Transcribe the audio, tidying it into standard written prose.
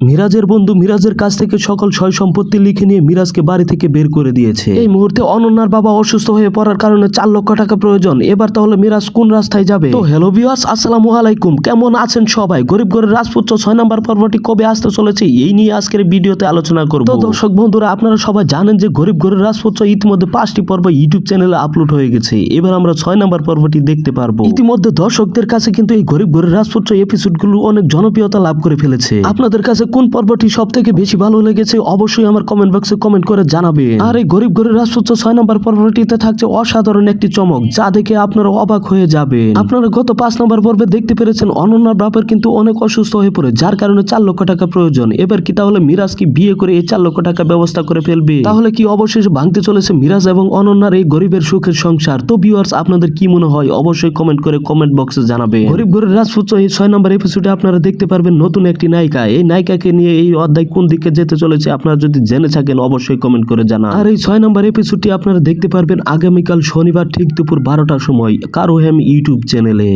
মিরাজের বন্ধু মিরাজের কাছ থেকে সকল সয় সম্পত্তি লিখে নিয়ে মিরাজকে বাড়ি থেকে বের করে দিয়েছে। এই মুহূর্তে অনন্যার বাবা অসুস্থ হয়ে পড়ার কারণে 4 লক্ষ টাকা প্রয়োজন। এবার তাহলে মিরাজ কোন রাস্তায় যাবে? তো হ্যালো ভিউয়ার্স, আসসালামু আলাইকুম, কেমন আছেন সবাই? গরিব ঘরের রাজপুত্র 6 নম্বর পর্বটি কবে আসতে চলেছে এই নিয়ে আজকের ভিডিওতে আলোচনা করব। তো দর্শক বন্ধুরা, আপনারা সবাই জানেন যে গরিব ঘরের রাজপুত্র ইতিমধ্যে 5টি পর্ব ইউটিউব চ্যানেলে আপলোড হয়ে গেছে। এবার আমরা 6 নম্বর পর্বটি দেখতে পারবো। ইতিমধ্যে দর্শকদের কাছে কিন্তু এই গরিব ঘরের রাজপুত্র এপিসোডগুলো অনেক জনপ্রিয়তা লাভ করে ফেলেছে। আপনাদের কাছে কোন পর্বটি সবথেকে বেশি ভালো লেগেছে অবশ্যই আমার কমেন্ট বক্সে কমেন্ট করে জানাবেন। আর এই গরিব ঘরের রাজপুত্র 6 নম্বর পর্বটিতে থাকছে অসাধারণ একটি চমক, যা দেখে আপনারা অবাক হয়ে যাবেন। আপনারা গত 5 নম্বর পর্বে দেখতে পেরেছেন অনন্যার বাপের কিন্তু অনেক অসুস্থ হয়ে পড়ে, যার কারণে 4 লক্ষ টাকা প্রয়োজন। এবার কি তাহলে মিরাজ কি বিয়ে করে এই 4 লক্ষ টাকা ব্যবস্থা করে ফেলবে? তাহলে কি অবশেষে ভাঙতে চলেছে মিরাজ এবং অনন্যার এই গরিবের সুখের সংসার? তো ভিউয়ার্স, আপনাদের কি মনে হয় অবশ্যই কমেন্ট করে কমেন্ট বক্সে জানাবেন। গরিব ঘরের রাজপুত্র এই 6 নম্বর এপিসোডে আপনারা দেখতে পারবেন নতুন একটি নায়িকা। এই নায়িকাকে নিয়ে এই অধ্যায় কোন দিকে যেতে চলেছে আপনারা যদি জেনে থাকেন অবশ্যই কমেন্ট করে জানান। আর এই 6 নম্বর এপিসোডটি আপনারা দেখতে পারবেন আগামীকাল শনিবার ঠিক দুপুর 12টার সময় কারো হেম ইউটিউব চ্যানেলে।